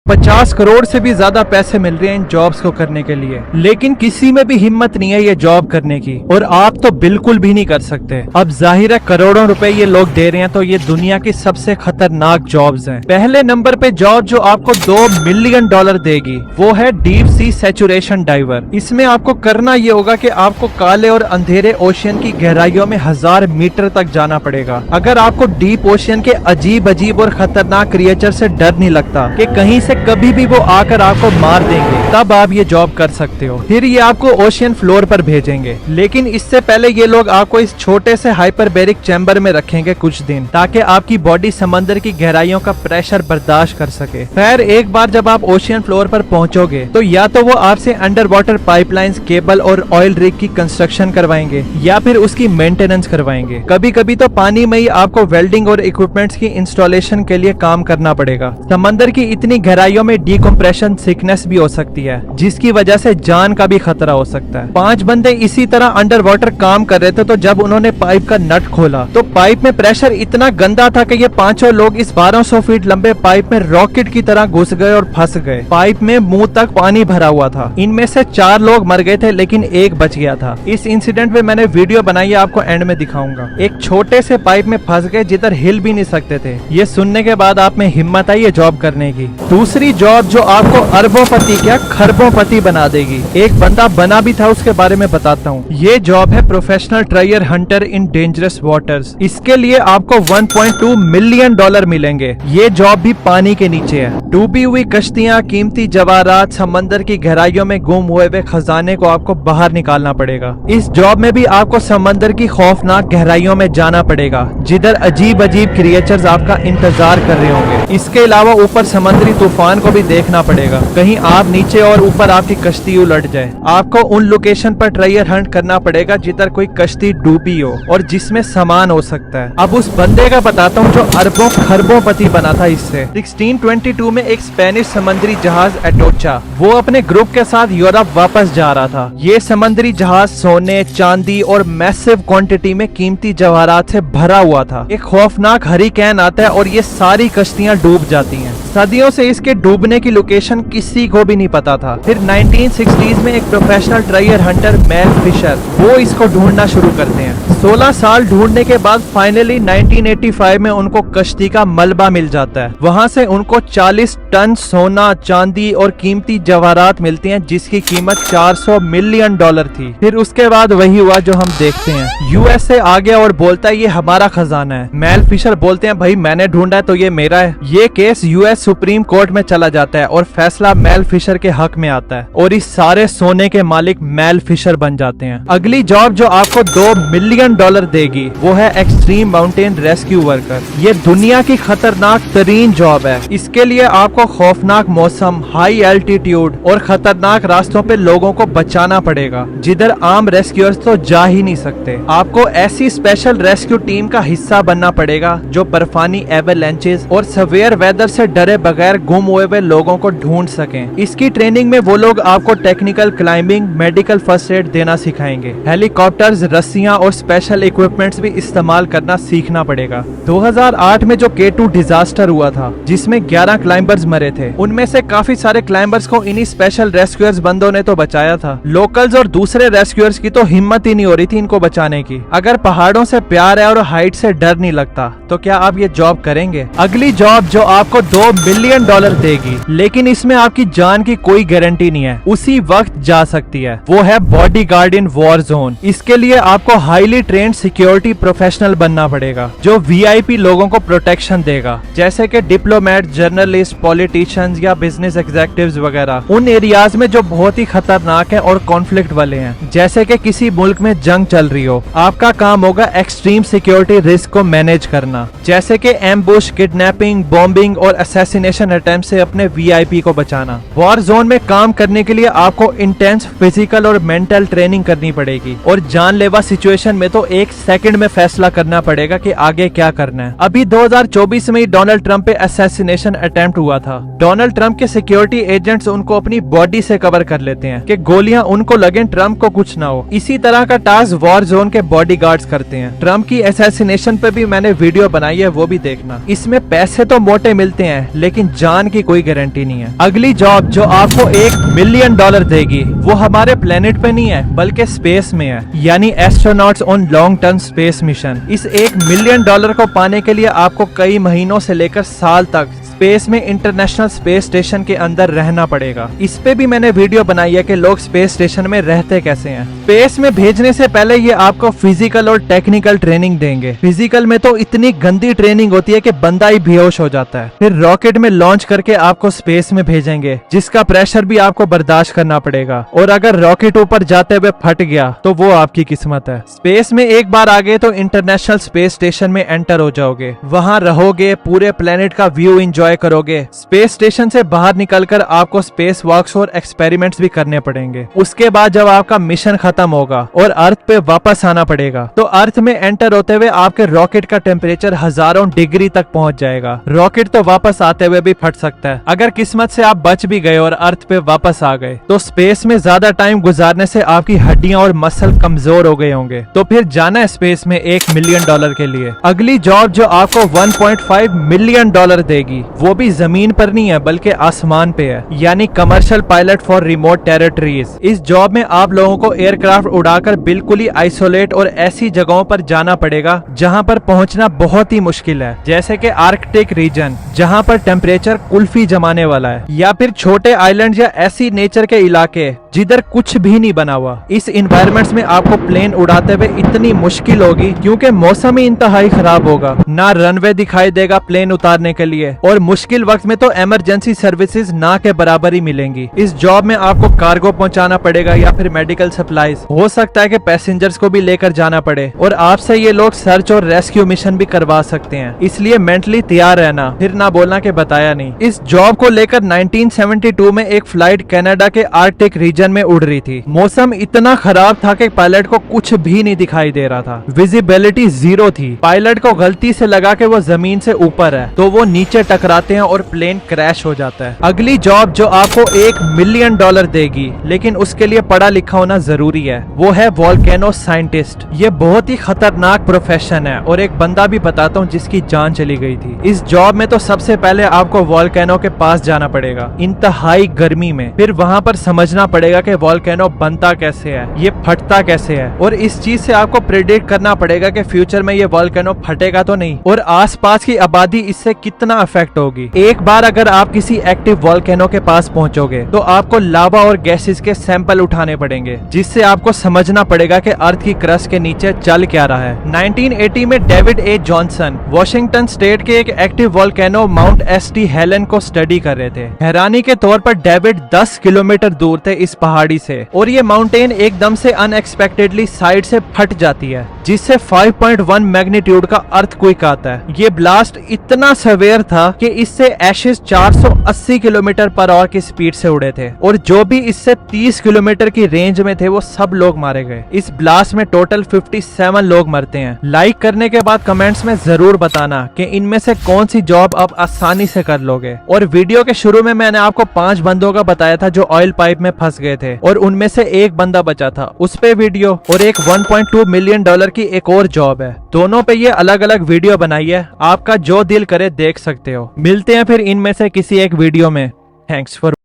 50 करोड़ से भी ज्यादा पैसे मिल रहे हैं इन जॉब्स को करने के लिए, लेकिन किसी में भी हिम्मत नहीं है ये जॉब करने की, और आप तो बिल्कुल भी नहीं कर सकते। अब जाहिर है करोड़ों रुपए ये लोग दे रहे हैं, तो ये दुनिया की सबसे खतरनाक जॉब्स हैं। पहले नंबर पे जॉब जो आपको $2 मिलियन देगी वो है डीप सी सैचुरेशन डाइवर। इसमें आपको करना ये होगा कि आपको काले और अंधेरे ओशियन की गहराइयों में 1000 मीटर तक जाना पड़ेगा। अगर आपको डीप ओशियन के अजीब अजीब और खतरनाक क्रिएचर से डर नहीं लगता कि कहीं से कभी भी वो आकर आपको मार देंगे, तब आप ये जॉब कर सकते हो। फिर ये आपको ओशियन फ्लोर पर भेजेंगे, लेकिन इससे पहले ये लोग आपको इस छोटे से हाइपरबेरिक चैम्बर में रखेंगे कुछ दिन, ताकि आपकी बॉडी समंदर की गहराइयों का प्रेशर बर्दाश्त कर सके। खैर एक बार जब आप ओशियन फ्लोर पर पहुंचोगे तो या तो वो आपसे अंडर वाटर पाइपलाइंस, केबल और ऑयल रिग की कंस्ट्रक्शन करवाएंगे या फिर उसकी मेंटेनेंस करवाएंगे। कभी कभी तो पानी में ही आपको वेल्डिंग और इक्विपमेंट्स की इंस्टॉलेशन के लिए काम करना पड़ेगा। समंदर की इतनी गहराइयों में डिकम्प्रेशन सिकनेस भी हो सकती है, जिसकी वजह से जान का भी खतरा हो सकता है। 5 बंदे इसी तरह अंडर वाटर काम कर रहे थे, तो जब उन्होंने पाइप का नट खोला तो पाइप में प्रेशर इतना गंदा था कि ये पांचों लोग इस 1200 फीट लंबे पाइप में रॉकेट की तरह घुस गए और फंस गए। पाइप में मुंह तक पानी भरा हुआ था। इनमें से 4 लोग मर गए थे, लेकिन एक बच गया था। इस इंसिडेंट में मैंने वीडियो बनाई है, आपको एंड में दिखाऊंगा। एक छोटे से पाइप में फंस गए जिधर हिल भी नहीं सकते थे। ये सुनने के बाद आप में हिम्मत आई ये जॉब करने की। दूसरी जॉब जो आपको अरबोंपति क्या खरबोंपति बना देगी, एक बंदा बना भी था, उसके बारे में बताता हूँ। ये जॉब है प्रोफेशनल ट्रायर हंटर इन डेंजरस वाटर्स। इसके लिए आपको $1.2 मिलियन मिलेंगे। ये जॉब भी पानी के नीचे है। डूबी हुई कश्तियाँ, कीमती जवाहरात, समंदर की गहराइयों में गुम हुए खजाने को आपको बाहर निकालना पड़ेगा। इस जॉब में भी आपको समंदर की खौफनाक गहराइयों में जाना पड़ेगा, जिधर अजीब अजीब क्रिएचर्स आपका इंतजार कर रहे होंगे। इसके अलावा ऊपर समुद्री तूफान को भी देखना पड़ेगा, कहीं आप नीचे और ऊपर आपकी कश्ती उलट जाए। आपको उन लोकेशन पर ट्रायर हंट करना पड़ेगा जिधर कोई कश्ती डूबी हो और जिसमें सामान हो सकता है। अब उस बंदे का बताता हूँ जो अरबों खरबोंपति बना था इससे। 1622 में एक स्पेनिश समुद्री जहाज एटोचा, वो अपने ग्रुप के साथ यूरोप वापस जा रहा था। ये समुद्री जहाज सोने, चांदी और मैसिव क्वांटिटी में कीमती जवाहरात से भरा हुआ था। एक खौफनाक हरिकेन आता है और ये सारी कश्तियां डूब जाती हैं। सदियों से इसके डूबने की लोकेशन किसी को भी नहीं पता था। फिर 1960s में एक प्रोफेशनल ट्रायर हंटर मेल फिशर, वो इसको ढूंढना शुरू करते हैं। 16 साल ढूंढने के बाद फाइनली 1985 में उनको कश्ती का मलबा मिल जाता है। वहां से उनको 40 टन सोना, चांदी और कीमती जवाहरात मिलती हैं, जिसकी कीमत $400 मिलियन थी। फिर उसके बाद वही हुआ जो हम देखते हैं। यूएसए आ गया और बोलता है ये हमारा खजाना है। मेल फिशर बोलते हैं भाई मैंने ढूंढा है तो ये मेरा है। ये केस यूएस सुप्रीम कोर्ट में चला जाता है और फैसला मेल फिशर के हक में आता है और इस सारे सोने के मालिक मेल फिशर बन जाते हैं। अगली जॉब जो आपको $2 मिलियन देगी वो है एक्सट्रीम माउंटेन रेस्क्यू वर्कर। ये दुनिया की खतरनाक तरीन जॉब है। इसके लिए आपको खौफनाक मौसम, हाई एल्टीट्यूड और खतरनाक रास्तों पे लोगों को बचाना पड़ेगा, जिधर आम रेस्क्यूअर्स तो जा ही नहीं सकते। आपको ऐसी स्पेशल रेस्क्यू टीम का हिस्सा बनना पड़ेगा जो बर्फानी एवरलैंचेस और सवेयर वेदर से डरे बगैर गुम हुए लोगों को ढूंढ सकें। इसकी ट्रेनिंग में वो लोग आपको technical climbing, medical first aid देना सिखाएंगे। हेलीकॉप्टर्स, रस्सियां और स्पेशल इक्विपमेंट्स भी इस्तेमाल करना सीखना पड़ेगा। 2008 में जो K2 डिजास्टर हुआ था, जिसमें 11 क्लाइंबर्स मरे थे, उनमें से काफी सारे क्लाइंबर्स को इन्हीं स्पेशल रेस्क्यूअर्स बंदों ने तो बचाया था। लोकल्स और दूसरे रेस्क्यूअर्स की तो हिम्मत ही नहीं हो रही थी इनको बचाने की। अगर पहाड़ों से प्यार है और हाइट से डर नहीं लगता, तो क्या आप ये जॉब करेंगे? अगली जॉब जो आपको $2 मिलियन देगी, लेकिन इसमें आपकी जान की कोई गारंटी नहीं है, उसी वक्त जा सकती है, वो है बॉडीगार्ड इन वॉर जोन। इसके लिए आपको हाईली ट्रेन्ड सिक्योरिटी प्रोफेशनल बनना पड़ेगा, जो वीआईपी लोगों को प्रोटेक्शन देगा, जैसे कि डिप्लोमेट, जर्नलिस्ट, पॉलिटिशियंस या बिजनेस एग्जीक्यूटिव्स वगैरह, उन एरियाज में जो बहुत ही खतरनाक है और कॉन्फ्लिक्ट वाले हैं। जैसे कि किसी मुल्क में जंग चल रही हो, आपका काम होगा एक्सट्रीम सिक्योरिटी रिस्क को मैनेज करना, जैसे कि एम्बुश, किडनैपिंग, बॉम्बिंग और असैसिनेशन अटेम्प्ट से अपने वीआईपी को बचाना। वॉर जोन में काम करने के लिए आपको इंटेंस फिजिकल और मेंटल ट्रेनिंग करनी पड़ेगी और जानलेवा सिचुएशन में तो 1 सेकंड में फैसला करना पड़ेगा कि आगे क्या करना है। अभी 2024 में ही डोनाल्ड ट्रंप पे असैसिनेशन अटेम्प्ट हुआ था। डोनाल्ड ट्रंप के सिक्योरिटी एजेंट्स उनको अपनी बॉडी से कवर कर लेते हैं कि गोलियां उनको लगे, ट्रंप को कुछ ना हो। इसी तरह का टास्क वॉर जोन के बॉडीगार्ड्स करते हैं। ट्रंप की असैसिनेशन पे भी मैंने वीडियो बनाई है, वो भी देखना। इसमें पैसे तो मोटे मिलते हैं, लेकिन जान की कोई गारंटी नहीं है। अगली जॉब जो आपको $1 मिलियन देगी वो हमारे प्लेनेट पे नहीं है बल्कि स्पेस में है, यानी astronauts on long term space mission. इस $1 मिलियन को पाने के लिए आपको कई महीनों से लेकर साल तक स्पेस में इंटरनेशनल स्पेस स्टेशन के अंदर रहना पड़ेगा। इस पे भी मैंने वीडियो बनाई है कि लोग स्पेस स्टेशन में रहते कैसे हैं। स्पेस में भेजने से पहले ये आपको फिजिकल और टेक्निकल ट्रेनिंग देंगे। फिजिकल में तो इतनी गंदी ट्रेनिंग होती है कि बंदा ही बेहोश हो जाता है। फिर रॉकेट में लॉन्च करके आपको स्पेस में भेजेंगे, जिसका प्रेशर भी आपको बर्दाश्त करना पड़ेगा। और अगर रॉकेट ऊपर जाते हुए फट गया तो वो आपकी किस्मत है। स्पेस में एक बार आ गए तो इंटरनेशनल स्पेस स्टेशन में एंटर हो जाओगे, वहाँ रहोगे, पूरे प्लेनेट का व्यू एंजॉय करोगे। स्पेस स्टेशन से बाहर निकलकर आपको स्पेस वॉक्स और एक्सपेरिमेंट्स भी करने पड़ेंगे। उसके बाद जब आपका मिशन खत्म होगा और अर्थ पे वापस आना पड़ेगा तो अर्थ में एंटर होते हुए आपके रॉकेट का टेम्परेचर हजारों डिग्री तक पहुंच जाएगा। रॉकेट तो वापस आते हुए भी फट सकता है। अगर किस्मत से आप बच भी गए और अर्थ पे वापस आ गए तो स्पेस में ज्यादा टाइम गुजारने से आपकी हड्डियां और मसल कमजोर हो गए होंगे, तो फिर जाना है स्पेस में $1 मिलियन के लिए। अगली जॉब जो आपको $1.5 मिलियन देगी वो भी जमीन पर नहीं है बल्कि आसमान पे है, यानी commercial pilot for remote territories. इस जॉब में आप लोगों को एयरक्राफ्ट उड़ाकर बिल्कुल ही आइसोलेट और ऐसी जगहों पर जाना पड़ेगा जहां पर पहुंचना बहुत ही मुश्किल है, जैसे कि आर्कटिक रीजन जहां पर टेम्परेचर कुल्फी जमाने वाला है, या फिर छोटे आइलैंड या ऐसी नेचर के इलाके जिधर कुछ भी नहीं बना हुआ। इस इन्वायरमेंट्स में आपको प्लेन उड़ाते हुए इतनी मुश्किल होगी क्योंकि मौसम ही इंतहाई खराब होगा, ना रनवे दिखाई देगा प्लेन उतारने के लिए, और मुश्किल वक्त में तो इमरजेंसी सर्विसेज ना के बराबर ही मिलेंगी। इस जॉब में आपको कार्गो पहुंचाना पड़ेगा या फिर मेडिकल सप्लाईज, हो सकता है कि पैसेंजर्स को भी लेकर जाना पड़े, और आपसे ये लोग सर्च और रेस्क्यू मिशन भी करवा सकते हैं, इसलिए मेंटली तैयार रहना, फिर ना बोलना कि बताया नहीं। इस जॉब को लेकर 1972 में एक फ्लाइट कनाडा के आर्कटिक रीजन में उड़ रही थी। मौसम इतना खराब था कि पायलट को कुछ भी नहीं दिखाई दे रहा था, विजिबिलिटी 0 थी। पायलट को गलती से लगा कि वो जमीन से ऊपर है तो वो नीचे टकराते हैं और प्लेन क्रैश हो जाता है। अगली जॉब जो आपको $1 मिलियन देगी, लेकिन उसके लिए पढ़ा लिखा होना जरूरी है, वो है वोल्केनो साइंटिस्ट। ये बहुत ही खतरनाक प्रोफेशन है और एक बंदा भी बताता हूँ जिसकी जान चली गई थी। इस जॉब में तो सबसे पहले आपको वोल्केनो के पास जाना पड़ेगा इंतहाई गर्मी में, फिर वहाँ पर समझना पड़ेगा कि वोल्केनो बनता कैसे है, ये फटता कैसे है, और इस चीज से आपको प्रेडिक्ट करना पड़ेगा कि फ्यूचर में ये वोल्केनो फटेगा तो नहीं, और आसपास की आबादी इससे कितना अफेक्ट होगी। एक बार अगर आप किसी एक्टिव वोल्केनो के पास पहुंचोगे तो आपको लावा और गैसेस के सैंपल उठाने पड़ेंगे, जिससे आपको समझना पड़ेगा कि अर्थ की क्रस्ट के नीचे चल क्या रहा है। 1980 में David A Johnson Washington state के एक active volcano mount ST Helen को स्टडी कर रहे थे। हैरानी के तौर पर डेविड 10 किलोमीटर दूर थे इस पहाड़ी से, और ये माउंटेन एकदम से अनएक्सपेक्टेडली साइड से फट जाती है, जिससे 5.1 मैग्नीट्यूड का अर्थक्वेक आता है। ये ब्लास्ट इतना सेवेयर था कि इससे एशेस 480 किलोमीटर पर आवर की स्पीड से उड़े थे, और जो भी इससे 30 किलोमीटर की रेंज में थे वो सब लोग मारे गए। इस ब्लास्ट में टोटल 57 लोग मरते हैं। लाइक करने के बाद कमेंट्स में जरूर बताना कि इनमें से कौन सी जॉब आप आसानी से कर लोगे। और वीडियो के शुरू में मैंने आपको 5 बंदों का बताया था जो ऑयल पाइप में फंस गए थे, और उनमें से एक बंदा बचा था, उस पे वीडियो, और एक $1.2 मिलियन की एक और जॉब है। दोनों पे ये अलग अलग वीडियो बनाई है, आपका जो दिल करे देख सकते हो। मिलते हैं फिर इनमें से किसी एक वीडियो में। Thanks for